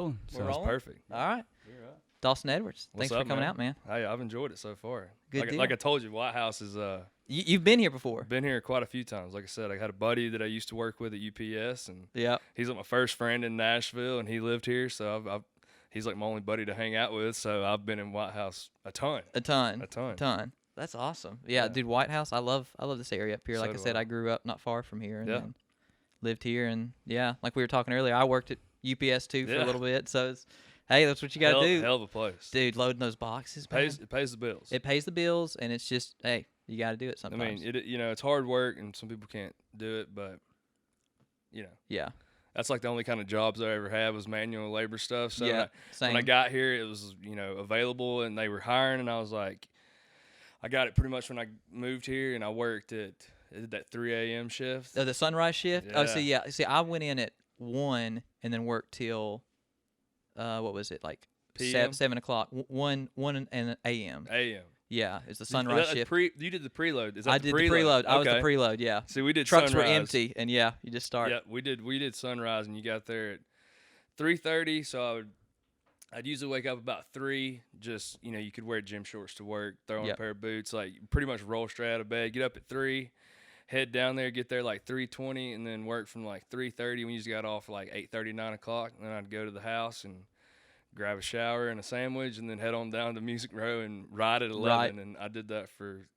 rolling. We're So rolling? Perfect. All right. You're right. Dawson Edwards, What's thanks for up, coming man? out, man. Hey, I've enjoyed it so far. Good deal. Like I told you, White House is You've been here before. been here quite a few times. Like I said, I had a buddy that I used to work with at UPS, and Yeah. he's like my first friend in Nashville, and he lived here, so he's like my only buddy to hang out with. So I've been in White House a ton. A ton. A ton. A ton. That's awesome. Yeah, Yeah. dude, White House, I love this area up here. So Like I do said, I. I grew up not far from here and Yeah. then lived here, and yeah, like we were talking earlier, I worked at UPS too for a Yeah. little bit. So it's, hey, that's what you got to do. Hell of a place. Dude, loading those boxes, man. It pays the bills. It pays the bills, and it's just, hey, you got to do it I sometimes. mean, it's hard work, and some people can't do it, but yeah. that's like the only kind of jobs I ever had was manual labor stuff. So Yeah, when I same. got here, it was available, and they were hiring, and I was like, I got it pretty much when I moved here, and I worked at that 3 a.m. shift. The sunrise shift. Oh, so Yeah. yeah. See, I went in at 1 and then worked till, what was it, like PM? 7 o'clock? 1 and a.m. A.m. Yeah, it's the sunrise shift. You did the preload. Is that I the did the preload. I was the Okay. preload. Yeah. See, we did Trucks sunrise. were empty, and yeah, you just start. Yeah, we did sunrise, and you got there at 3:30. So I'd usually wake up about 3. Just you could wear gym shorts to work, throw on Yep. a pair of boots, like pretty much roll straight out of bed. Get up at 3, head down there, get there like 3:20, and then work from like 3:30. We usually got off like 8:30, 9 o'clock. And then I'd go to the house and grab a shower and a sandwich, and then head on down to Music Row and ride at 11. And I did that for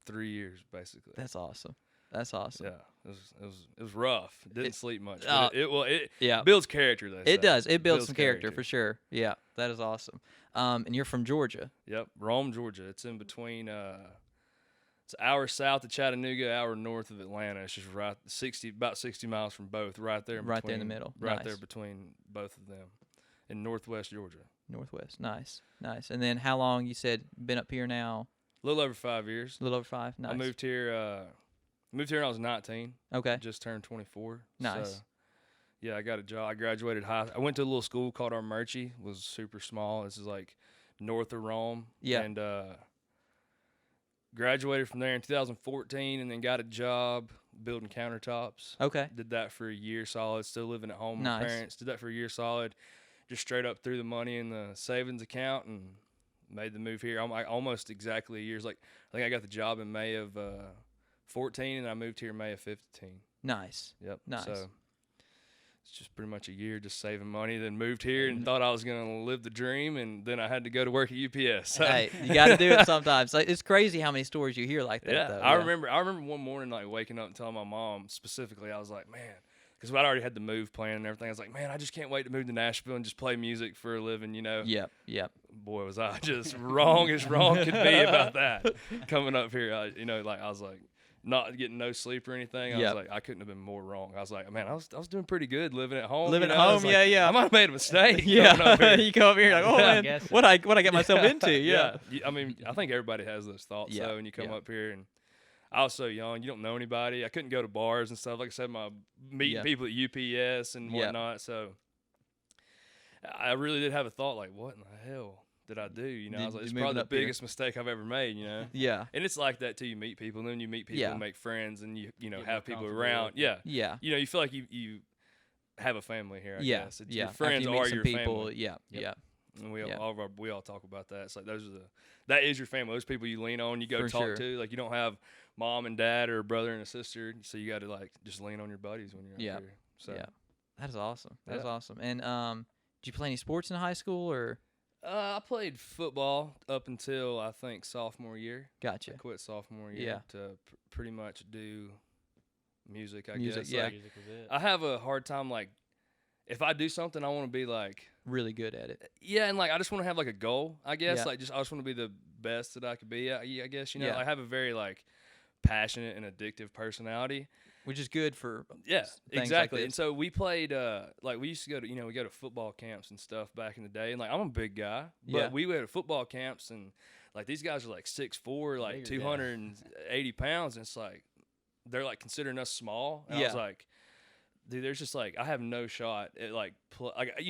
3 years basically. That's awesome. That's awesome. Yeah, it was rough. Didn't sleep much. Oh, But it Yeah. builds character. They say. It does. It builds Builds some character for sure. Yeah, that is awesome. And you're from Georgia. Yep, Rome, Georgia. It's in between. It's an hour south of Chattanooga, hour north of Atlanta. It's just about 60 miles from both. Right there. Right there in the middle. Right Nice. there between both of them, in northwest Georgia. Northwest. Nice. Nice. And then how long you said been up here now? A little over 5 years. A little over 5. Nice. I moved here. Moved here when I was 19. Okay. Just turned 24. Nice. So, yeah, I got a job. I graduated high. I went to a little school called Armurchie. It was super small. This is like north of Rome. Yeah. And graduated from there in 2014, and then got a job building countertops. Okay. Did that for a year solid. Still living at home with Nice. my parents. Did that for a year solid. Just straight up threw the money in the savings account and made the move here. I'm like almost exactly a year's. Like I think I got the job in May of 14, and I moved here in May of 15. Nice. Yep. Nice. So it's just pretty much a year just saving money. Then moved here and thought I was gonna live the dream, and then I had to go to work at UPS. So. Hey, you got to do it sometimes. Like, it's crazy how many stories you hear like that. Yeah, though. I remember one morning like waking up and telling my mom specifically, I was like, man, because I'd already had the move plan and everything. I was like, man, I just can't wait to move to Nashville and just play music for a living, Yep. Yep. Boy, was I just wrong as wrong could be about that. Coming up here, I was like, not getting no sleep or anything. I Yep. was like, I couldn't have been more wrong. I was like, man, I was doing pretty good living at home. Living at I was home, like, yeah. I might have made a mistake. Yeah. coming up here. You come up here like, oh, Yeah. man, what I get myself into? Yeah. I mean, I think everybody has those thoughts Yeah, though, and you come yeah. up here and I was so young, you don't know anybody. I couldn't go to bars and stuff. Like I said, meeting Yeah. people at UPS and Yeah. whatnot. So I really did have a thought like, what in the hell did I do? I was like, it's moving probably the up here. biggest mistake I've ever made, Yeah. And it's like that too. You meet people, and then you meet people Yeah. and make friends, and you Get more have people comfortable around. with it. Yeah. Yeah. You feel like you have a family here, I Yeah. guess. Yeah. Your After friends you meet are some your people. family. Yeah. Yep. Yeah. And Yeah. we all talk about that. It's like that is your family. Those people you lean on, you go For talk sure. to. Like you don't have mom and dad or a brother and a sister, so you got to like just lean on your buddies when you're Yeah. out here. So Yeah. That is awesome. That is Yeah. awesome. And did you play any sports in high school or? I played football up until I think sophomore year. Gotcha. I quit sophomore year Yeah. to pretty much do music. I Music, guess. yeah. Like, Music was it. I have a hard time like if I do something, I want to be like. Really good at it. Yeah, and like I just want to have like a goal, I guess. Yeah. Like I just want to be the best that I could be. I guess Yeah. I have a very like passionate and addictive personality. Which is good for Yeah, things like exactly. this. And so we played like we used to go to we go to football camps and stuff back in the day. And like I'm a big guy, but Yeah. we went to football camps and like these guys are like 6'4", like Bigger guy. 280 pounds, and it's like they're like considering us small. And I was Yeah. like, dude, there's just like I have no shot at like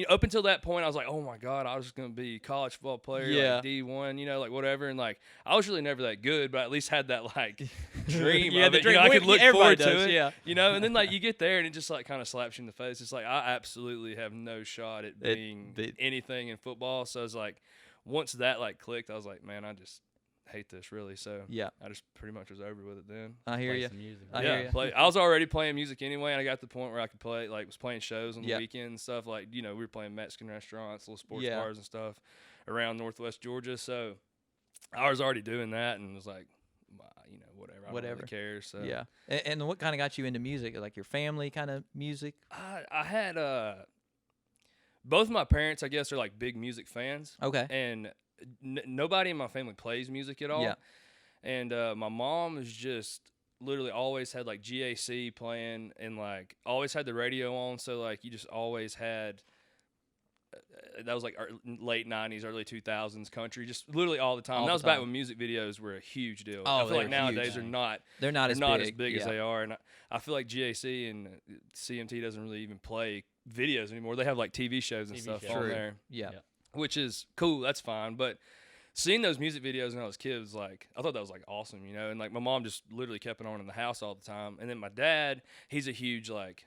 up until that point I was like, oh my god, I was just gonna be a college football player, Yeah. like D1, you know, like whatever, and like I was really never that good, but I at least had that like dream Yeah, of the it. dream. You know, I could look Everybody forward to does, it, yeah. you know, and then like you get there and it just like kind of slaps you in the face. It's like I absolutely have no shot at being anything in football. So I was like, once that like clicked, I was like, man, I just hate this really. So Yeah. I just pretty much was over with it then. I hear Play you. some music. I hear ya. I was already playing music anyway, and I got to the point where I could play, like, was playing shows on the Yep. weekend and stuff. Like, you know, we were playing Mexican restaurants, little sports Yeah. bars and stuff around Northwest Georgia. So I was already doing that and was like, you know, whatever. I don't really care. So Yeah. And what kind of got you into music? Like your family kind of music? I had both my parents, I guess, are like big music fans. Okay. And nobody in my family plays music at all. Yeah. And my mom is just literally always had like GAC playing and like always had the radio on. So like you just always had that was like late 90s, early 2000s country, just literally all the time. All That the was back time. when music videos were a huge deal. Oh, I feel they like were nowadays huge. they're not. They're not as not big. as big Yeah. as they are, and I feel like GAC and CMT doesn't really even play videos anymore. They have like TV shows and TV stuff shows. on True. there, Yeah. Yeah. which is cool. That's fine, but seeing those music videos when I was a kid was like, I thought that was like awesome, you know. And like my mom just literally kept it on in the house all the time, and then my dad, he's a huge like.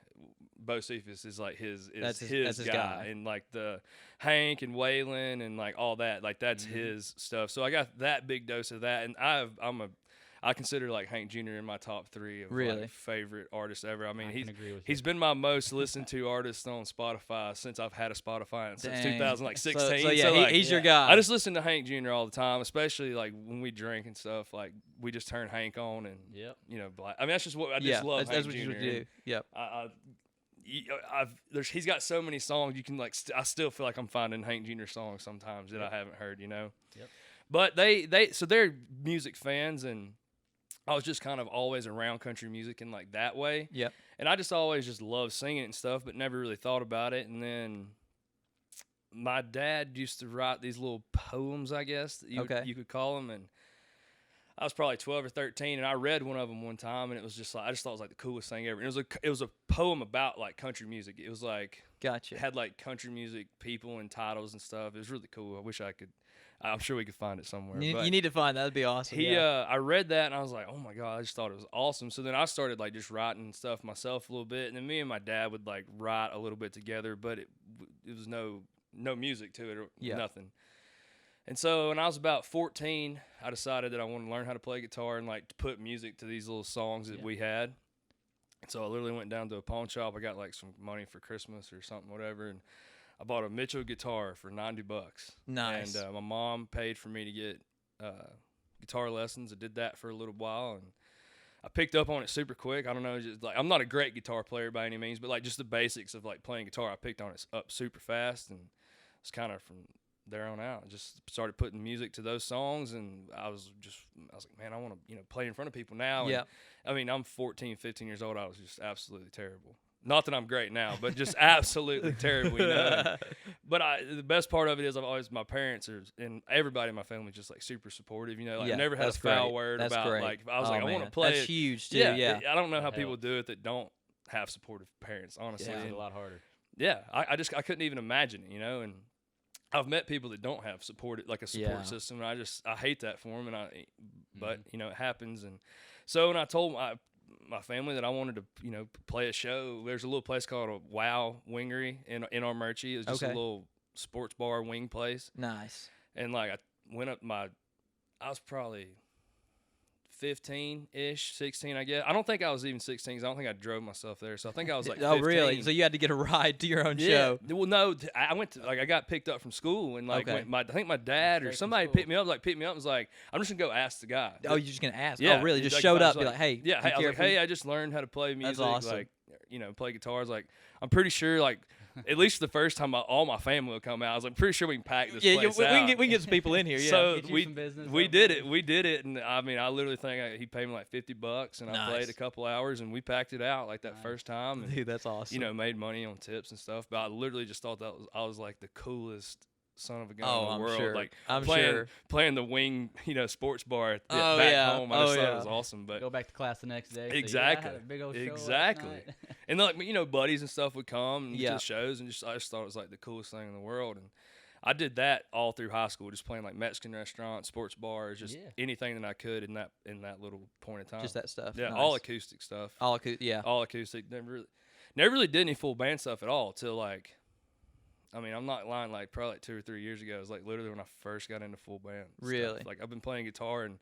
Bo Cephas is like his That's his guy. guy. And like the Hank and Waylon and like all that, like that's his stuff. So I got that big dose of that, and I consider like Hank Jr. in my top 3 of Really? like favorite artists ever. I mean, I can agree with you. he's been my most listened to artist on Spotify since I've had a Spotify and since Dang. 2016. So yeah, like, he's your guy. I just listen to Hank Jr. all the time, especially like when we drink and stuff. Like we just turn Hank on and Yep. you know, I mean that's just what I just love. That's Hank what Jr. you would do. Yep. He's got so many songs you can like. I still feel like I'm finding Hank Jr. songs sometimes that I haven't heard, you know. Yep. But so they're music fans, and I was just kind of always around country music in like that way. Yep. And I just always just loved singing it and stuff, but never really thought about it. And then my dad used to write these little poems, I guess that you could call them, and I was probably 12 or 13, and I read one of them one time, and it was just like I just thought it was like the coolest thing ever. And it was a poem about like country music. It was like Gotcha. it had like country music people and titles and stuff. It was really cool. I wish I could. I'm sure we could find it somewhere. You, but you need to find that. That'd be awesome. I read that and I was like, oh my god, I just thought it was awesome. So then I started like just writing stuff myself a little bit, and then me and my dad would like write a little bit together, but it was no music to it or nothing. And so when I was about 14, I decided that I wanted to learn how to play guitar and like to put music to these little songs that we had. So I literally went down to a pawn shop. I got like some money for Christmas or something, whatever, and I bought a Mitchell guitar for $90. Nice. And my mom paid for me to get guitar lessons. I did that for a little while, and I picked up on it super quick. I don't know, just like I'm not a great guitar player by any means, but like just the basics of like playing guitar, I picked on it up super fast, and it's kind of from there on out. I just started putting music to those songs, and I was like, man, I want to play in front of people now. Yeah. And, I mean, I'm 14, 15 years old. I was just absolutely terrible. Not that I'm great now, but just absolutely terrible. You know? But the best part of it is my parents and everybody in my family is just like super supportive. You know, like I never had a foul word about like I was like I want to play. That's it. huge too. Yeah, I don't know how people do it that don't have supportive parents. Honestly, It's a lot harder. Yeah, I couldn't even imagine it. You know, and I've met people that don't have support system, and I hate that for them. But you know, it happens. And so when I told my family that I wanted to, play a show, there's a little place called a Wow Wingery in Armurchie. It was just a little sports bar wing place. Nice. And like I went up I was probably 15-ish, 16, I guess. I don't think I was even 16 because I don't think I drove myself there. So I think I was like 15. Oh, really? So you had to get a ride to your own show? Well, no, I went to, like, I got picked up from school, and like I think my dad or somebody picked me up and was like, I'm just gonna go ask the guy. Oh, you're just gonna ask? Yeah. Oh, really? Just like, showed up, like, be like, hey. Yeah, hey, I was like, hey, I just learned how to play music. That's awesome. Like, play guitars. Like, I'm pretty sure, like, at least the first time all my family will come out, I was like, pretty sure we can pack this place out. We can get some people in here. Yeah. So Get you some business we up did there. it. We did it, and I mean, I literally think he paid me like $50, and I played a couple hours, and we packed it out like that first time. And, Dude, that's awesome. made money on tips and stuff. But I literally just thought I was like the coolest son of a gun Oh, in the I'm world. sure. Like I'm playing sure. playing the wing, sports bar Oh, back yeah. home. I Oh, just thought yeah. it was awesome. But Go back to class the next day. Say, exactly, yeah, I had a big old show last exactly. night. And like buddies and stuff would come to Yeah. the shows, and I just thought it was like the coolest thing in the world. And I did that all through high school, just playing like Mexican restaurants, sports bars, just Yeah. anything that I could in that little point of time. Just that stuff. Yeah, Nice. all acoustic stuff. Yeah. All acoustic. Never really did any full band stuff at all till like, I mean, I'm not lying, like probably like 2 or 3 years ago. It was like literally when I first got into full band. Really? Stuff. Like I've been playing guitar and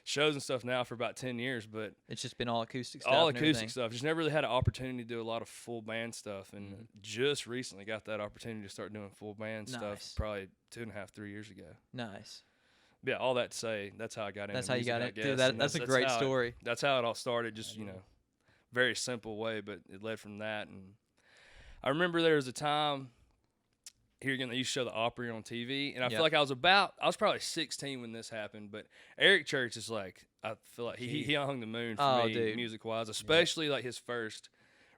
shows and stuff now for about 10 years, but It's just been all acoustic stuff. all and acoustic everything. stuff. Just never really had an opportunity to do a lot of full band stuff, and just recently got that opportunity to start doing full band Nice. stuff. Probably 2.5, 3 years ago. Nice. But yeah, all that to say, that's how I got into That's how you music, got I it. guess. Dude, And that's a great how story. That's how it all started. Just very simple way, but it led from that. And I remember there was a time here again they used to show the Opry on TV, and I feel like I was probably 16 when this happened. But Eric Church is like, I feel like he hung the moon for me dude. music wise, especially like his first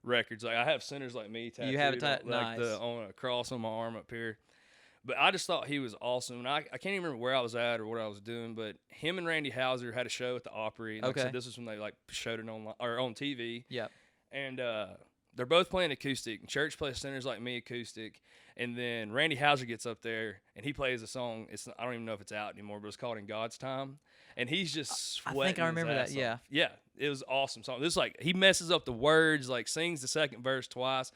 records. Like I have Sinners Like Me tattooed, You have it like nice. on a cross on my arm up here. But I just thought he was awesome. And I can't even remember where I was at or what I was doing, but him and Randy Houser had a show at the Opry. And like I said, this was when they like showed it on TV. Yep. And they're both playing acoustic. Church plays Sinners Like Me acoustic. And then Randy Houser gets up there and he plays a song. I don't even know if it's out anymore, but it's called In God's Time. And he's just sweating. I think I remember his ass that, off. Yeah, it was awesome song. This like he messes up the words, like sings the second verse twice.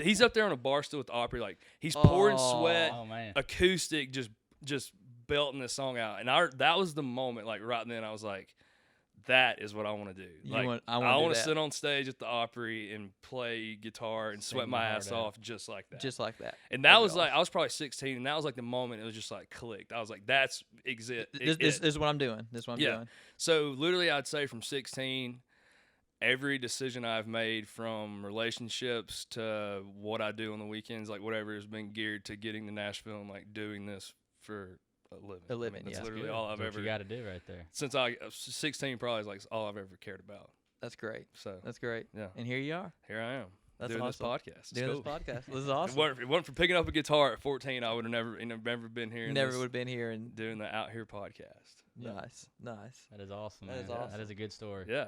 He's up there on a bar stool with the Opry, like he's pouring sweat, Oh, man. acoustic, just belting this song out. And that was the moment, like right then, I was like, that is what I want to do. Like, I want to sit on stage at the Opry and play guitar and sweat my ass off just like that. Just like that. And that was like, I was probably 16, and that was like the moment it was just like clicked. I was like, that's This is what I'm doing. This is what I'm doing. So literally, I'd say from 16, every decision I've made, from relationships to what I do on the weekends, like whatever, has been geared to getting to Nashville and like doing this for a living. A living, that's yeah. literally all I've That's ever. what you got to do right there. Since I 16, probably is like all I've ever cared about. That's great. So That's great. yeah, And here you are. here I am. That's doing awesome. this podcast. It's Doing cool. this podcast. This is If awesome. it wasn't for picking up a guitar at 14, I would have never been here. Never would have been here. And doing the Out Here podcast. nice. That is awesome, That man. is awesome. That is a good story. Yeah,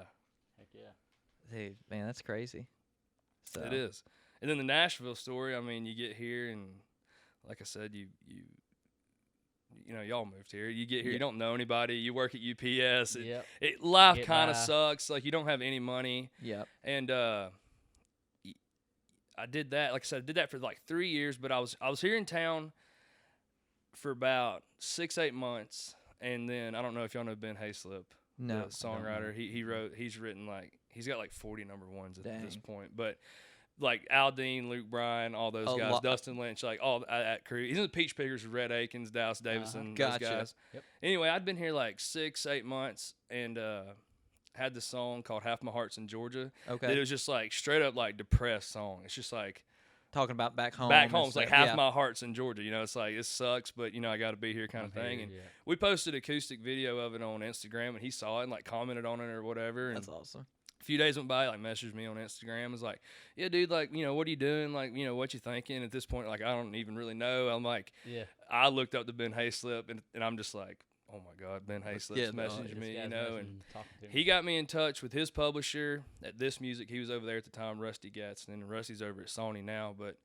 Heck yeah. Dude, man, that's crazy. So it is. And then the Nashville story. I mean, you get here, and like I said, y'all moved here. You get here, you don't know anybody. You work at UPS. Yep. Life Get kind of by. sucks. Like you don't have any money. Yep. And I did that. Like I said, I did that for like 3 years. But I was here in town for about 6-8 months, and then I don't know if y'all know Ben Hayslip, No. the songwriter. He's written like he's got like 40 number ones at this Dang. point. But like Al Dean, Luke Bryan, all those A guys, lot. Dustin Lynch, like all that crew. He's in the Peach Pickers with Red Akins, Dallas Davidson, Gotcha. those guys. Yep. Anyway, I'd been here like 6-8 months, and had this song called "Half My Heart's in Georgia." Okay. It was just like straight up like depressed song. It's just like Talking about back home. back and home. It's like stuff. half Yeah. my heart's in Georgia. It's like it sucks, but I got to be here kind of thing. And Yeah. we posted acoustic video of it on Instagram, and he saw it and like commented on it or whatever. And That's awesome. a few days went by, like messaged me on Instagram. Was like, yeah, dude, like, what are you doing? Like, what you thinking? At this point, like, I don't even really know. I'm like, Yeah. I looked up to Ben Hayslip, and I'm just like, oh my God, Ben Hayslip's Yeah, no, messaged This me, guy's and messaging, talking to me. he got me in touch with his publisher at This Music. He was over there at the time, Rusty Gatson, and Rusty's over at Sony now, but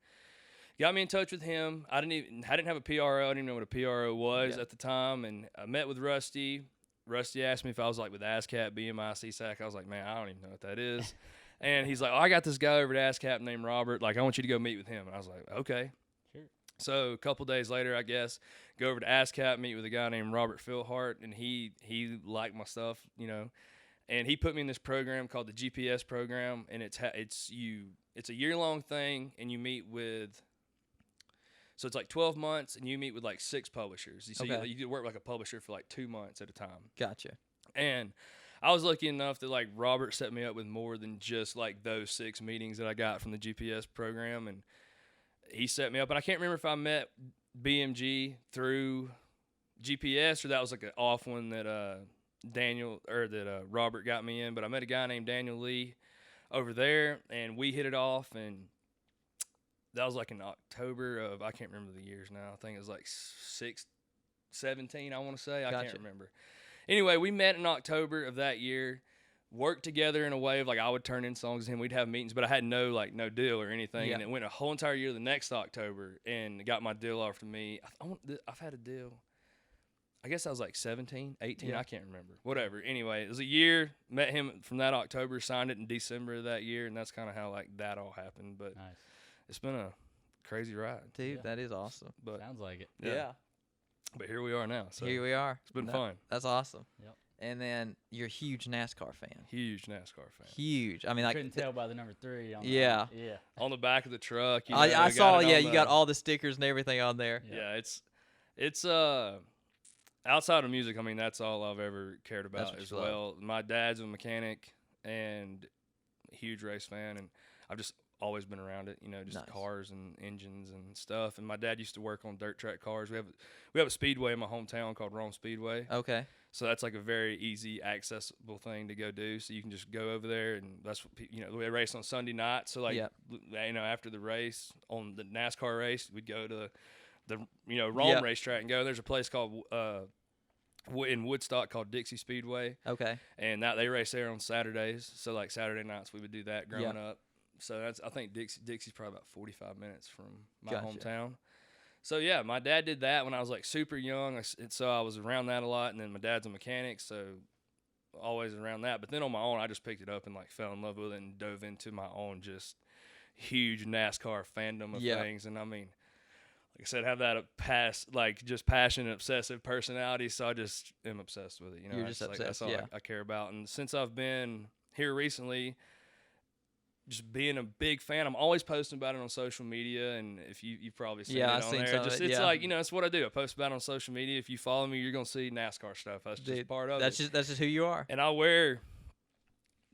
got me in touch with him. I didn't have a PRO. I didn't even know what a PRO was Yeah. at the time, and I met with Rusty. Rusty asked me if I was like with ASCAP, BMI, CSAC. I was like, man, I don't even know what that is. And he's like, I got this guy over at ASCAP named Robert. Like, I want you to go meet with him. And I was like, okay. Sure. So a couple days later, I guess, go over to ASCAP, meet with a guy named Robert Philhart, and he liked my stuff, and he put me in this program called the GPS program, and it's a year-long thing, and you meet with. So it's like 12 months, and you meet with like 6 publishers. So Okay. you work with like a publisher for like 2 months at a time. Gotcha. And I was lucky enough that like Robert set me up with more than just like those 6 meetings that I got from the GPS program, and he set me up. And I can't remember if I met BMG through GPS or that was like an off one that Robert got me in. But I met a guy named Daniel Lee over there, and we hit it off, and that was like in October of, I can't remember the years now. I think it was like 17, I want to say. I Gotcha. can't remember. Anyway, we met in October of that year, worked together in a way of like I would turn in songs to him. We'd have meetings, but I had no deal or anything. Yeah. And it went a whole entire year the next October and got my deal offered to me. I've had a deal. I guess I was like 17, 18. Yeah. I can't remember. Whatever. Anyway, it was a year. Met him from that October, signed it in December of that year, and that's kind of how like that all happened. But Nice. it's been a crazy ride. Dude, Yeah. that is awesome. But Sounds like it. yeah. But here we are now. So Here we are. it's been fun. That's awesome. Yep. And then you're a huge NASCAR fan. Huge NASCAR fan. Huge. I mean, like, Couldn't tell by the number 3. On Yeah. The, yeah. On the back of the truck. You I know, got saw. it on Yeah, you got the- all the stickers and everything on there. Yeah, it's outside of music, I mean, that's all I've ever cared about what as you love. well. My dad's a mechanic and a huge race fan, and I've just always been around it, you know, just Nice. cars and engines and stuff. And my dad used to work on dirt track cars. We have a speedway in my hometown called Rome Speedway. Okay. So that's like a very easy, accessible thing to go do. So you can just go over there, and that's what you know. We race on Sunday night. So like, Yep. you know, after the race on the NASCAR race, we'd go to the Rome Yep. racetrack and go. There's a place called in Woodstock called Dixie Speedway, Okay. and they race there on Saturdays. So like Saturday nights, we would do that growing Yep. up. So I think Dixie's probably about 45 minutes from my Gotcha. hometown. So yeah, my dad did that when I was like super young, and so I was around that a lot. And then my dad's a mechanic, so always around that. But then on my own, I just picked it up and like fell in love with it and dove into my own just huge NASCAR fandom of Yeah. things. And I mean, like I said, have that just passionate, obsessive personality. So I just am obsessed with it. You know, You're It's just like, that's obsessed, all yeah. I care about. And since I've been here recently, just being a big fan, I'm always posting about it on social media. And if you've probably seen Yeah, it I've on seen there, some of just it, it's yeah. like, you know, it's what I do. I post about it on social media. If you follow me, you're gonna see NASCAR stuff. That's just Dude, part of that's it. just who you are. And I wear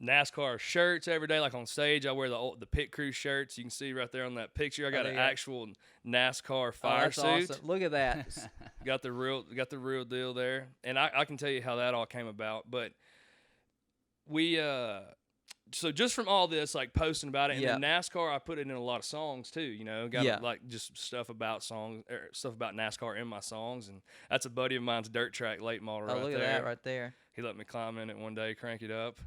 NASCAR shirts every day. Like on stage, I wear the pit crew shirts. You can see right there on that picture. I got there an you go. actual NASCAR Oh, fire that's suit. awesome. Look at that. Got the real deal there. And I can tell you how that all came about. But we so just from all this, like posting about it, and then NASCAR, I put it in a lot of songs too. You know, got Yeah. like just stuff about stuff about NASCAR in my songs, and that's a buddy of mine's dirt track late model Oh, right look there. at that right there. He let me climb in it one day, crank it up.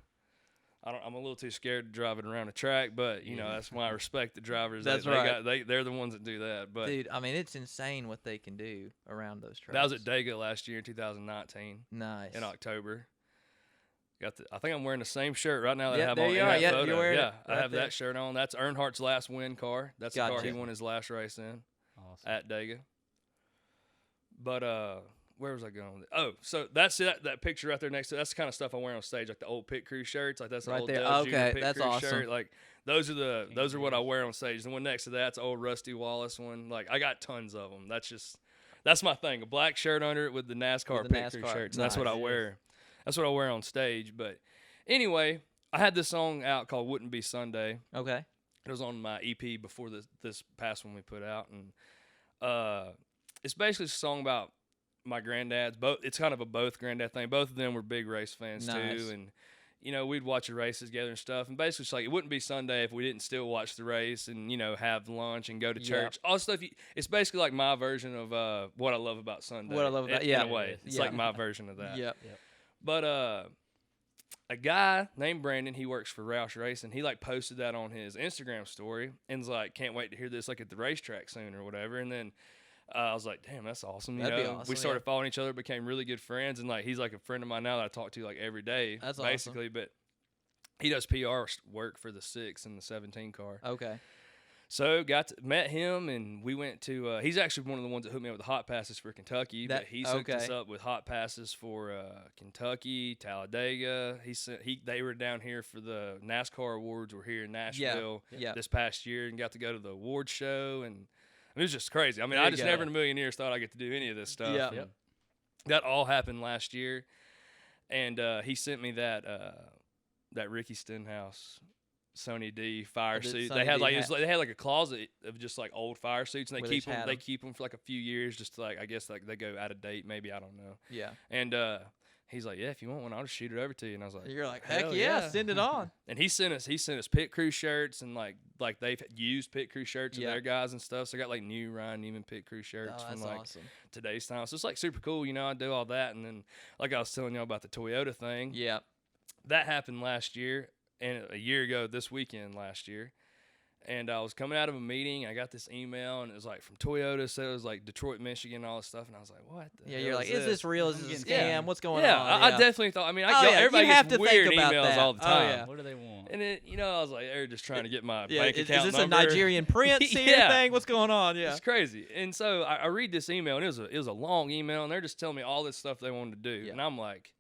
I'm a little too scared to drive it around the track, but you know that's why I respect the drivers. That's they right. They're the ones that do that. But Dude, I mean, it's insane what they can do around those tracks. that was at Dega last year in 2019 Nice. in October. I think I'm wearing the same shirt right now that I Yep, have there on you in are. that Yep, photo. you're wearing Yeah, it I right have there. that shirt on. That's Earnhart's last win car. That's the car he Gotcha. won his last race in Awesome. at Dega. But where was I going with it? Oh, so that's it. That picture right there next to that's the kind of stuff I wear on stage, like the old pit crew shirts. Like that's the Right old there. Dale Jr. Okay, pit that's crew awesome. shirt. Like those are what I wear on stage. The one next to that's the old Rusty Wallace one. Like I got tons of them. That's my thing. A black shirt under it with the NASCAR With the pit crew NASCAR. shirts. And that's what I Nice. wear. That's what I wear on stage. But anyway, I had this song out called "Wouldn't Be Sunday." Okay. It was on my EP before this past one we put out, and it's basically a song about my granddads. It's kind of a both granddad thing. Both of them were big race fans Nice. too, and you know we'd watch the races together and stuff. And basically, it's like it wouldn't be Sunday if we didn't still watch the race and you know have lunch and go to Yeah. church. All stuff. It's basically like my version of what I love about Sunday. What I love about- in yeah. a way, it's Yeah. like my version of that. Yep. But a guy named Brandon, he works for Roush Racing. He like posted that on his Instagram story and was like, "Can't wait to hear this like at the racetrack soon or whatever." And then I was like, "Damn, that's awesome!" You That'd be know, awesome, we started yeah. following each other, became really good friends, and like he's like a friend of mine now that I talk to like every day, That's awesome. basically. But he does PR work for the 6 and the 17 car. Okay. So met him, and we went to. He's actually one of the ones that hooked me up with the hot passes for Kentucky. But he hooked us up with hot passes for Kentucky, Talladega. They were down here for the NASCAR awards. We're here in Nashville Yeah. this past year, and got to go to the award show, and it was just crazy. I mean, There I you just go. never in a million years thought I'd get to do any of this stuff. Yeah. and Yep. That all happened last year, and he sent me that Ricky Stenhouse Sony D fire The suit. Sony They had D like hat. they had like a closet of just like old fire suits, and Where they they keep them. had They 'em. keep them for like a few years, just to, like I guess like they go out of date, maybe, I don't know. Yeah. And He's like, yeah, if you want one, I'll just shoot it over to you. And I was like, You're like, heck hell yeah, send it on. And he sent us pit crew shirts and like they've used pit crew shirts of their guys and stuff. So I got like new Ryan Neiman pit crew shirts from like today's time. So it's like super cool, you know. I do all that, and then like I was telling y'all about the Toyota thing. Yeah, that happened last year, and a year ago this weekend last year. And I was coming out of a meeting. I got this email, and it was like from Toyota. So it was like Detroit, Michigan, all this stuff. And I was like, "What?" You're like, "Is this real? Is this a scam? Yeah. What's going on?" Yeah, I definitely thought. I mean, everybody gets weird emails all the time. What do they want? And it, I was like, they're just trying to get my bank account Is this number. a Nigerian prince here thing? What's going on? Yeah, it's crazy. And so I read this email, and it was a long email, and they're just telling me all this stuff they wanted to do, and I'm like,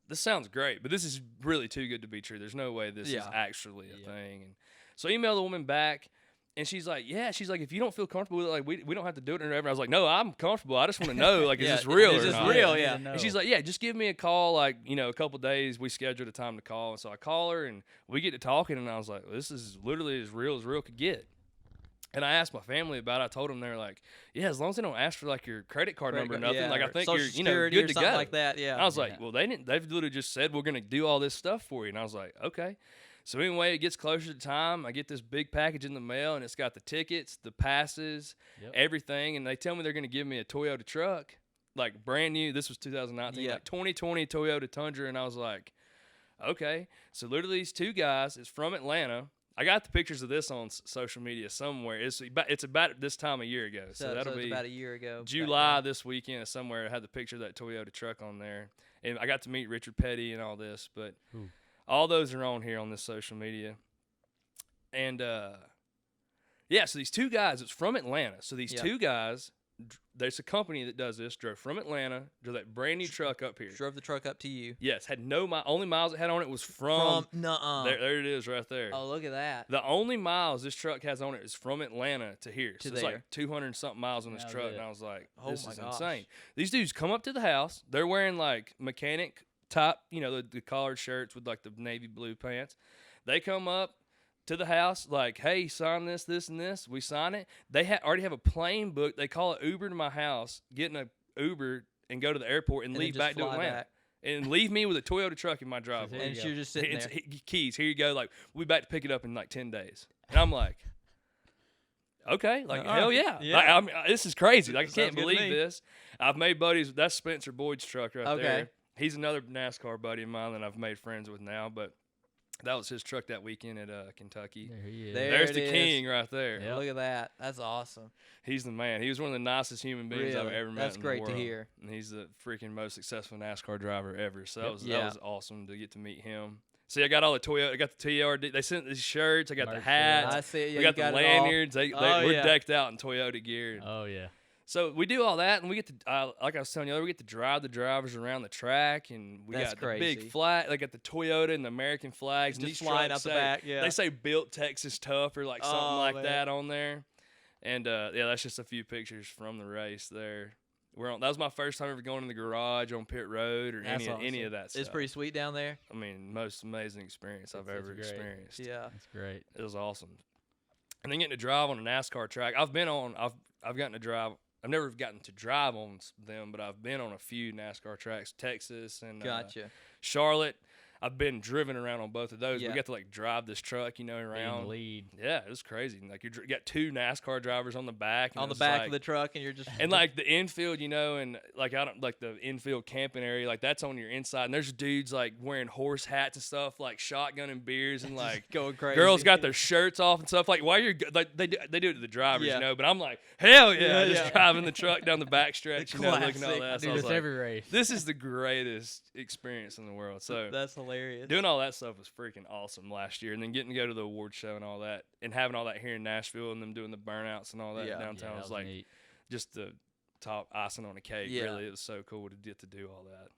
this sounds great, but this is really too good to be true. There's no way this is actually a thing. And so I emailed the woman back. And she's like, if you don't feel comfortable with it, like, we don't have to do it or whatever. I was like, no, I'm comfortable. I just want to know, like, is this real is or this not? real? Yeah. And she's like, yeah, just give me a call, like, a couple days. We scheduled a time to call. And so I call her, and we get to talking, and I was like, well, this is literally as real could get. And I asked my family about it. I told them, they're like, yeah, as long as they don't ask for, like, your credit card number or nothing, like, I think you're, good to go. Like that, yeah. And I was like, well, they've literally just said, we're going to do all this stuff for you. And I was like, okay. So anyway, it gets closer to time. I get this big package in the mail, and it's got the tickets, the passes, everything. And they tell me they're going to give me a Toyota truck, like brand new. This was 2019, like 2020 Toyota Tundra. And I was like, okay. So literally these two guys, it's from Atlanta. I got the pictures of this on social media somewhere. It's about this time a year ago. So that'll be about a year ago. July this weekend somewhere. I had the picture of that Toyota truck on there. And I got to meet Richard Petty and all this, but all those are on here on this social media. And, so these two guys, it's from Atlanta. So these two guys, there's a company that does this, drove from Atlanta, drove that brand new truck up here. Drove the truck up to you. Yes, had only miles it had on it was from there it is right there. Oh, look at that. The only miles this truck has on it is from Atlanta to here. So it's like 200 and something miles on this truck. And I was like, this is insane. These dudes come up to the house. They're wearing like mechanic top, the collared shirts with like the navy blue pants. They come up to the house like, hey, sign this, this, and this. We sign it. They already have a plane booked. They call it Uber to my house, get in a Uber and go to the airport and leave back to Atlanta. And leave me with a Toyota truck in my driveway. And you're just sitting there. Keys, here you go. Like, we'll be back to pick it up in like 10 days. And I'm like, okay, like, hell yeah. Like, I mean, this is crazy. Like, I can't believe this. I've made buddies. That's Spencer Boyd's truck right there. He's another NASCAR buddy of mine that I've made friends with now, but that was his truck that weekend at Kentucky. There he is. There's the king right there. Yep. Look at that. That's awesome. He's the man. He was one of the nicest human beings I've ever met. That's in great the world. to hear. And he's the freaking most successful NASCAR driver ever. So that was awesome to get to meet him. See, I got all the Toyota. I got the TRD. They sent these shirts. I got the hats. I see it. Yeah, we got the lanyards. We're decked out in Toyota gear. Oh yeah. So we do all that, and we get to, like I was telling you, we get to drive the drivers around the track, and we got the big flag. They got the Toyota and the American flags, and these flying out the back. Yeah, they say "Built Texas Tough" or like something like that on there. And that's just a few pictures from the race there. That was my first time ever going in the garage on pit road or any of that stuff. It's pretty sweet down there. I mean, most amazing experience I've ever experienced. Yeah, that's great. It was awesome. And then getting to drive on a NASCAR track. I've gotten to drive. I've never gotten to drive on them, but I've been on a few NASCAR tracks, Texas and Charlotte. I've been driven around on both of those. We got to like drive this truck, around. Lead. Yeah, it was crazy. Like you got two NASCAR drivers on the back. On the back of the truck, and you're just and like the infield, and like I don't like the infield camping area, like that's on your inside. And there's dudes like wearing horse hats and stuff, like shotgunning beers and like going crazy. Girls got their shirts off and stuff. Like while you're like they do it to the drivers, But I'm like hell yeah, just driving the truck down the back stretch, looking at all that. So I was like, every race. This is the greatest experience in the world. So that's hilarious. Doing all that stuff was freaking awesome last year, and then getting to go to the award show and all that, and having all that here in Nashville, and them doing the burnouts and all that downtown was like neat. Just the top icing on the cake. Really, it was so cool to get to do all that.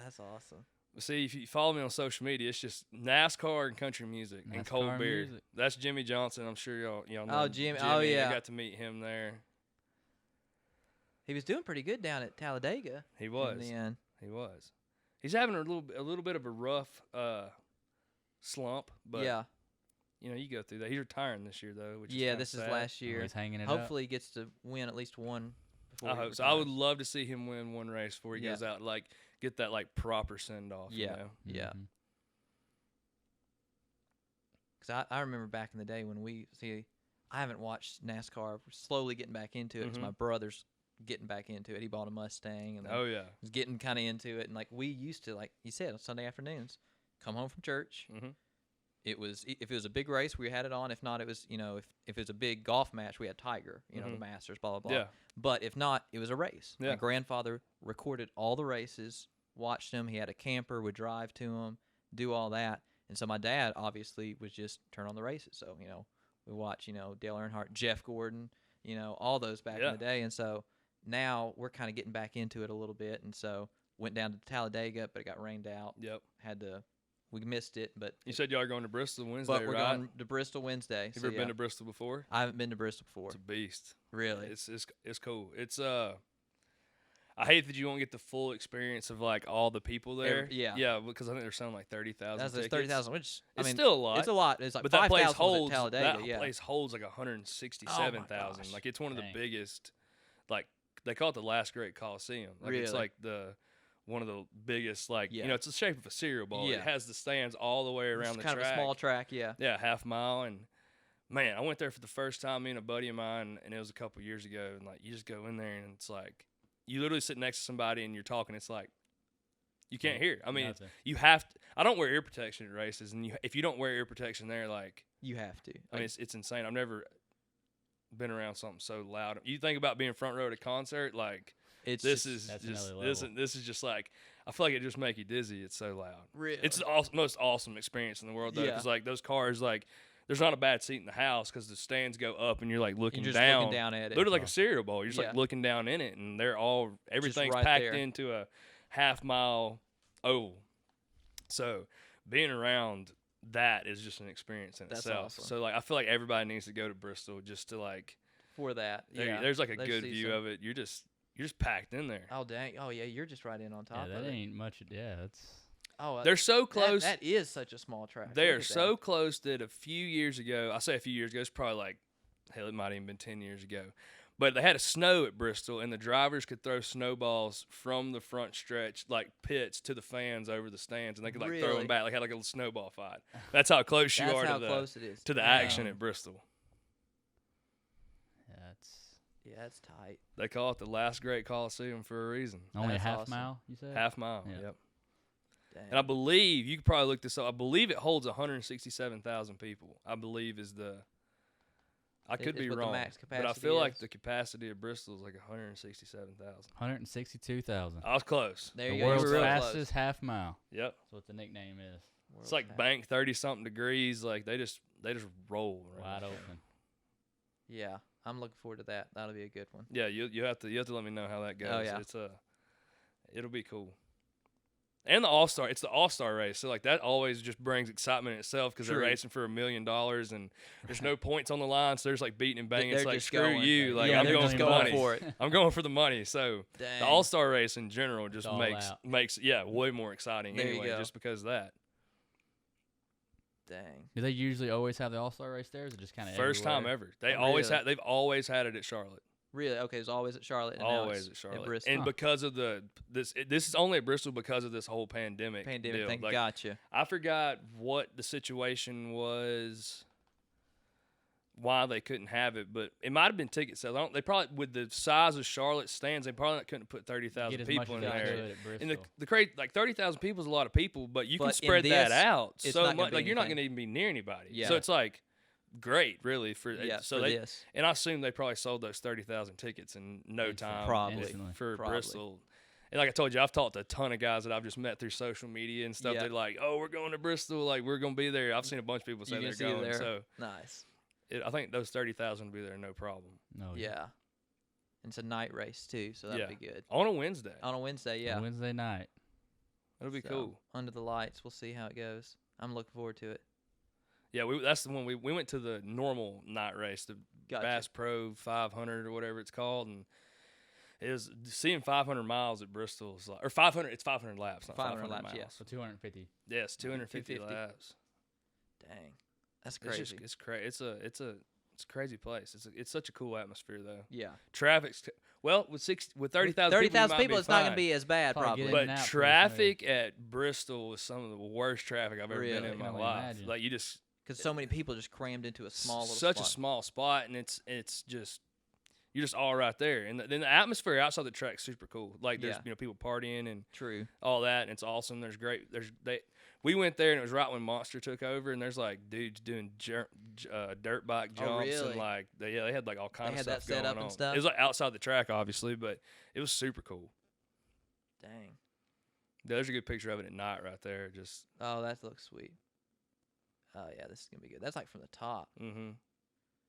That's awesome. But see, if you follow me on social media, it's just NASCAR and country music and cold beer. That's Jimmy Johnson. I'm sure y'all know. Oh, Jimmy. Oh yeah, I got to meet him there. He was doing pretty good down at Talladega. He was. In the end. He was. He's having a little bit of a rough slump, but you go through that. He's retiring this year though, which is this sad. is last year. He's hanging it Hopefully he gets to win at least one before I he hope so. I would retires. love to see him win one race before he Yeah. goes out, like get that like proper send off. Yeah. You know? Yeah. Mhm. Because I remember back in the day when I haven't watched NASCAR. We're slowly getting back into it because Mhm. my brother's getting back into it. He bought a Mustang and then Oh yeah. was getting kind of into it. And like we used to, like you said, on Sunday afternoons, come home from church. Mhm. It was if it was a big race, we had it on. If not, it was if it was a big golf match, we had Tiger. The Mhm. Masters, blah blah blah. Yeah. But if not, it was a race. Yeah. My grandfather recorded all the races, watched them. He had a camper, would drive to them, do all that. And so my dad obviously was just turn on the races. So we watch Dale Earnhardt, Jeff Gordon, all those back Yeah. in the day. And so now we're kind of getting back into it a little bit. And so went down to Talladega, but it got rained out. Yep. We missed it, but You said y'all are going to Bristol Wednesday, but we're right? going to Bristol Wednesday. Have so you ever been yeah. to Bristol before? I haven't been to Bristol before. It's a beast. Really? It's cool. It's I hate that you won't get the full experience of like all the people there. yeah. Yeah, because I think they're selling like 30,000 That's tickets. 30,000, which I It's mean, still a lot. It's a lot. It's like But that place 5,000 holds at Talladega. that Yeah. place holds like 167,000. gosh. Like it's one of the Dang. biggest. Like they call it the last great Coliseum. Like it's Really? like one of the biggest. Like Yeah. it's the shape of a cereal bowl. Yeah. It has the stands all the way around It's the kind track. of a small track. Yeah. Yeah, half mile. And man, I went there for the first time. Me and a buddy of mine, and it was a couple years ago. And like you just go in there, and it's like you literally sit next to somebody and you're talking. It's like you can't hear. I mean, Nothing. you have to. I don't wear ear protection at races, and if you don't wear ear protection there, like You have to. I mean, it's insane. I've never been around something so loud. You think about being front row at a concert, like It's this just- is That's just another this level. this is just like I feel like it just make you dizzy. It's so loud. really. It's the most awesome experience in the world though, Yeah. because like those cars, like there's not a bad seat in the house because the stands go up and you're like looking You're just down. looking down at it. Literally like a cereal bowl. You're just Yeah. like looking down in it, and everything's right packed there. into a half mile oval. So being around that is just an experience in That's itself. awesome. So like I feel like everybody needs to go to Bristol just to like For that. Yeah. there's like a Let's good see view some- of it. You're just packed in there. Oh dang! Oh yeah, you're just right in on Yeah, top that of it. ain't much. Yeah, that's Oh, They're so that- close. That is such a small track. They're Look at so that. close that a few years ago, I say a few years ago, it's probably like, hell, it might have even been 10 years ago. But they had a snow at Bristol, and the drivers could throw snowballs from the front stretch, like pits, to the fans over the stands, and they could like throw Really? them back, like had like a little snowball fight. That's how close you That's are how to close it is. the Damn. action at Bristol. Yeah, that's tight. They call it the last great Coliseum for a reason. only a That's half awesome. mile. You said Half mile. Yeah. Yep. Dang. And I believe you could probably look this up. I believe it holds 167,000 people. I believe is the. I could is be what the wrong, max but I capacity feel like is. the capacity of Bristol is like 167,000. 162,000. I was close. There The you go. You world's were real fastest close. half mile. Yep. That's what the nickname is. It's like bank 30-something degrees. Like they just roll. around Wide there. open. Yeah, I'm looking forward to that. That'll be a good one. Yeah, you have to let me know how that goes. Oh, yeah. It'll be cool. And the All-Star, it's the All-Star race. So like that always just brings excitement in itself because they're True. racing for $1 million and there's no points on the line, so there's like beating and banging. They're It's like just screw going. you, like Yeah, I'm they're going just for the going money. for it. I'm going for the money. So Dang. the All-Star race in general just all makes out. way more exciting There you anyway, go. just because of that. Dang. Do they usually always have the All Star race there? Or is it just kind of First time ever. They've always had it at Charlotte. Really? Okay, it's always at Charlotte. And now Always it's at Charlotte. Bristol. And because of this is only at Bristol because of this whole pandemic Pandemic deal. thing. Like, Gotcha. I forgot what the situation was, why they couldn't have it, but it might have been ticket sales. They probably, with the size of Charlotte stands, they probably couldn't put 30,000 people in there. And the crazy, like 30,000 people is a lot of people, but you can But in spread that this, out it's so not gonna much. be Like you're not anything. going to even be near anybody. Yeah. So it's like great, really. For they, this. and I assume they probably sold those 30,000 tickets in no time. Probably. Instantly. For Probably. Bristol. And like I told you, I've talked to a ton of guys that I've just met through social media and stuff. Yeah. They're like, "Oh, we're going to Bristol. Like, we're going to be there." I've seen a bunch of people say You they're can see it going. there. So Nice. I think those 30,000 will be there, no problem. No. Yeah. And it's a night race too, so that'll Yeah. be good. On a Wednesday, On a Wednesday, yeah. Wednesday night. that'll be So, cool. Under the lights, we'll see how it goes. I'm looking forward to it. Yeah, that's the one we went to the normal night race, the Gotcha. Bass Pro 500 or whatever it's called, and it was seeing 500 miles at Bristol is like, or 500. It's 500 laps, not 500 500 laps, miles. yeah. So 250. Yes, 250 250. laps. Dang. That's It's crazy. just it's crazy. It's It's a crazy place. It's such a cool atmosphere though. Yeah. Traffic's with 30,000 30,000 people, it's not going to be. be as bad Probably probably. get in But and out pretty traffic at Bristol was some of the worst traffic I've ever been Really? in my I can only life. imagine. Like you just Because so many people just crammed into a small little such spot. a small spot, and it's just you're just all right there. And then the atmosphere outside the track's super cool. Like there's Yeah. people partying and True. all that, and it's awesome. There's great. We went there and it was right when Monster took over, and there's like dudes doing dirt bike jumps really? and like they had like all kinds They of had that stuff set going up and on. stuff? It was like outside the track, obviously, but it was super cool. Dang. There's a good picture of it at night right there. Just Oh, that looks sweet. Oh, yeah, this is going to be good. That's like from the top. mm-hmm.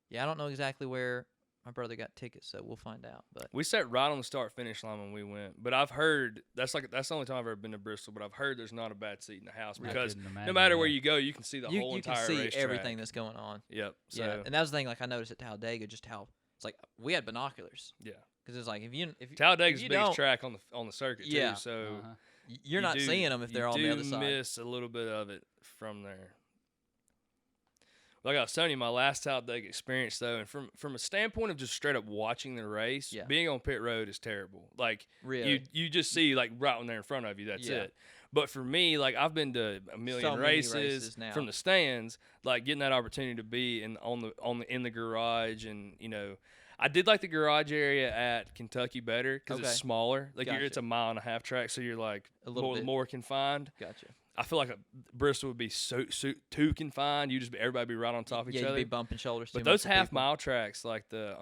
Yeah, I don't know exactly where my brother got tickets, so we'll find out. But We sat right on the start finish line when we went, but I've heard that's the only time I've ever been to Bristol. But I've heard there's not a bad seat in the house I because couldn't no imagine, matter yeah. where you go, you can see the whole you entire can see racetrack. everything that's going on. Yep. So Yeah, and that was the thing. Like I noticed at Talladega, just how it's like we had binoculars yeah, because it's like if you Talladega's you the biggest don't- track on the circuit Yeah. too. So Uh-huh. you're you not do- seeing them if they're on the other You side. miss a little bit of it from there. Like I was telling you, my last Talladega experience though, and from a standpoint of just straight up watching the race, Yeah. being on pit road is terrible. Like Really? you just see like right when they're in front of you, that's Yeah. it. But for me, like I've been to a million So many races races now. from the stands, like getting that opportunity to be in the garage, and I did like the garage area at Kentucky better because Okay. it's smaller. Like it's Gotcha. a 1.5 mile track, so you're like A little bit. more confined. Gotcha. I feel like Bristol would be so too confined. Everybody be right on top of each Yeah, you'd other. be bumping shoulders. But too those much with half people. mile tracks, like the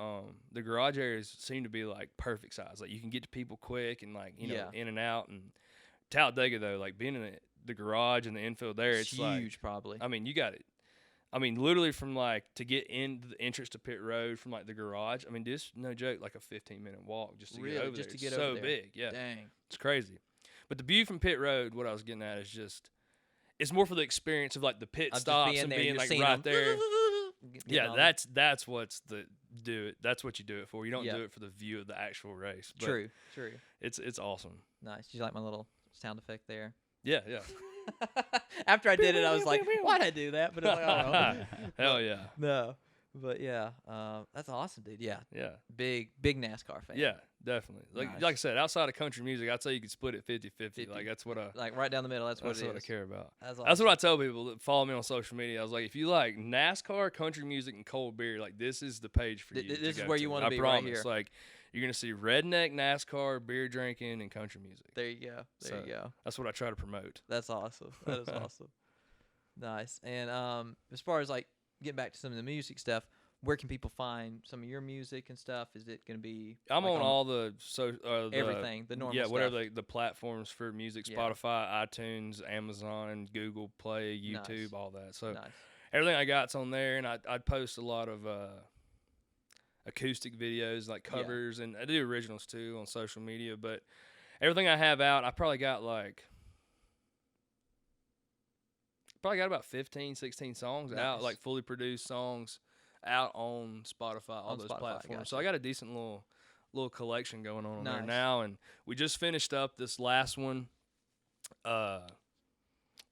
garage areas, seem to be like perfect size. Like you can get to people quick and like Yeah. in and out. And Talladega though, like being in the garage and the infield there, it's huge, like probably. I mean you got it. I mean literally from like to get into the entrance to pit road from like the garage. I mean just no joke, like a 15-minute walk just to Really? get over Just there. to get It's over so there. big, yeah. Dang. It's crazy. But the view from pit road, what I was getting at is just. It's more for the experience of like the pit Just stops being and there, being you're like seeing right them. there. Getting Yeah, on that's what's that's what you do it for. You don't Yeah. do it for the view of the actual race. But True. It's awesome. Nice. Did you like my little sound effect there? Yeah, yeah. After I did it, I was like, why'd I do that? But it's like, oh, Hell yeah. no. But yeah, that's awesome, dude. Yeah, Yeah. big NASCAR fan. Yeah, definitely. Nice. Like I said, outside of country music, I'd say you could split it 50-50. 50. Like that's what I Like right down the middle. That's what it is. I care about. That's That's what I tell people that follow me on social media. I was like, if you like NASCAR, country music, and cold beer, like this is the page for you. This to is go where you to. wanna I be right promise. here. Like you're gonna see redneck NASCAR, beer drinking, and country music. There you go. There So- you go. That's what I try to promote. That's awesome. That is awesome. Nice. And as far as like getting back to some of the music stuff, where can people find some of your music and stuff? Is it going to be? I'm like on all the everything, the normal stuff. whatever the platforms for music, Yeah. Spotify, iTunes, Amazon, Google Play, YouTube, Nice. all that. So Nice. everything I got's on there, and I'd post a lot of acoustic videos, like Yeah. covers, and I do originals too on social media. But everything I have out, I probably got about 15, 16 songs out, Nice. like fully produced songs out on Spotify, all On those Spotify, platforms. So gotcha. I got a decent little collection going on there Nice. now, and we just finished up this last one.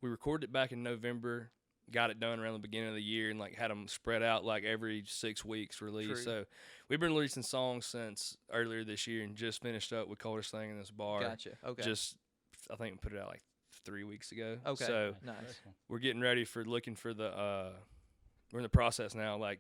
We recorded it back in November, got it done around the beginning of the year, and like had them spread out like every 6 weeks release. True. So we've been releasing songs since earlier this year, and just finished up with Coldest Thing in This Bar. Gotcha. Okay. I think we put it out like 3 weeks ago. Okay. So Nice. we're getting ready looking for the we're in the process now, like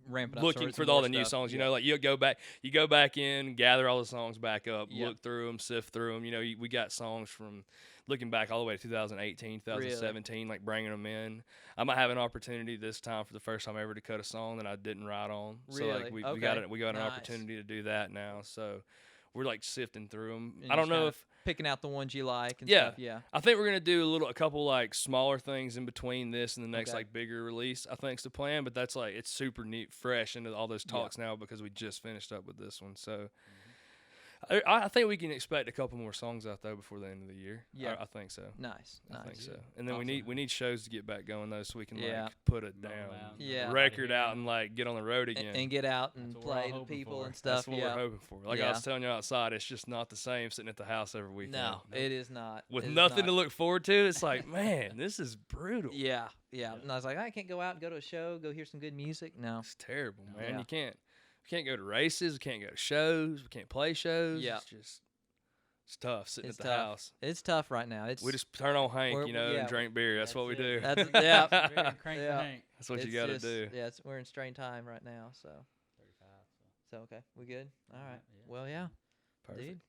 Ramping up. looking for all the new songs. You know, like you go back in, gather all the songs back up, Yeah. look through them, sift through them. You know, we got songs from looking back all the way to 2018, 2017, like bringing them in. I might have an opportunity this time for the first time ever to cut a song that I didn't write on. So like Really? we got an Nice. opportunity to do that now. So we're like sifting through them. And I don't just know kinda if. picking out the ones you like and Yeah. stuff. Yeah. I think we're gonna do a couple like smaller things in between this and the next Okay. like bigger release. I think's the plan, but that's like it's super neat, fresh into all those talks now because we just finished up with this one. So I think we can expect a couple more songs out there before the end of the year. Yeah. I think so. Nice. I think Nice. so. And then Awesome. we need shows to get back going though, so we can Yeah. like put a Roll 'em down out, Yeah. record out and like get on the road again. And get out and That's what we're all play to hoping people for. and stuff. That's what Yeah. we're hoping for. Like I was telling you outside, it's just not the same sitting at the house every weekend. No, it is not. With It is nothing to not. look forward to, it's like, man, this is brutal. Yeah. And I was like, I can't go out and go to a show, go hear some good music. No. It's terrible, man. Yeah. You can't go to races, we can't go to shows, we can't play shows. Yeah. It's tough sitting It's at the tough. house. It's tough right now. It's We just turn on Hank, We're- you know, yeah. and drink beer. That's what we it. do. That's yeah. Crank Yeah. the Hank. That's what you it's got to just- do. Yeah, we're in strained time right now. So 35. so okay, we good. All right. Yeah. Well, yeah, Perfect. dude,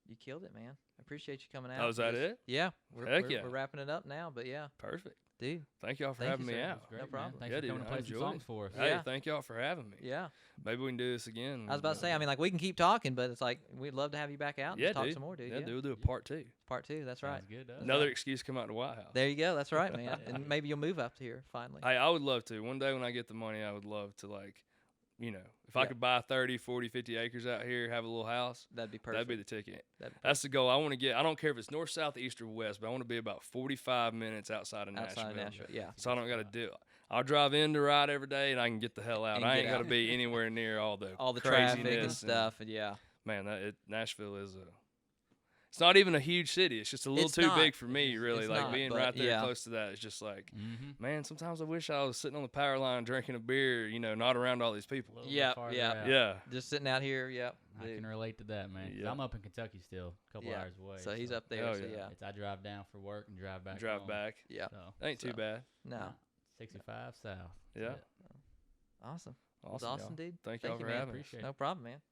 you killed it, man. I appreciate you coming out. Oh, is that it? Yeah. Heck yeah. We're wrapping it up now, but yeah, Perfect. dude. Thank y'all for Thank having you, me sir. out. Great, No man. problem. Thanks Yeah, for coming dude, to I play some enjoyed songs it. for us. Hey, Yeah. thank y'all for having me. Yeah. Maybe we can do this again. I was about to say. I mean, like we can keep talking, but it's like we'd love to have you back out and yeah, just talk dude. some more, dude. Yeah, dude, we'll do a part 2. Part 2. That's right. Sounds good. doesn't it? Another excuse to come out to the White House. There you go. That's right, man. Yeah. And maybe you'll move up here finally. I would love to. One day when I get the money, I would love to, like, you know, if I Yeah. could buy 30, 40, 50 acres out here, have a little house, That'd be perfect. that'd be the ticket. That'd be That's the goal. I want to get, I don't care if it's north, south, east, or west, but I want to be about 45 minutes outside of Nashville. outside of Nashville. Yeah. So I don't got to do it. I'll drive in to ride every day and I can get the hell out. And I get ain't got to out. be anywhere near all the All the traffic and craziness stuff, and yeah. Man, Nashville is it's not even a huge city. It's just a little It's too not. big for me, really. It's Like not, being but right there yeah. close to that, it's just like, Mm-hmm. man, sometimes I wish I was sitting on the power line drinking a beer, you know, not around all these people. Yeah, yeah. Yeah. Just sitting out here. Yep. I can relate to that, man. 'Cause Yeah. I'm up in Kentucky still, a couple Yeah. hours away. So he's up there. Hell So yeah. yeah. I drive down for work and drive back. Drive home. back. Yeah. So, Ain't too So- bad. No. 65 south. That's Yeah. it. Awesome. Awesome. Awesome, y'all. dude. Thank Thank y'all you, for man. having me. Appreciate it. No problem, man.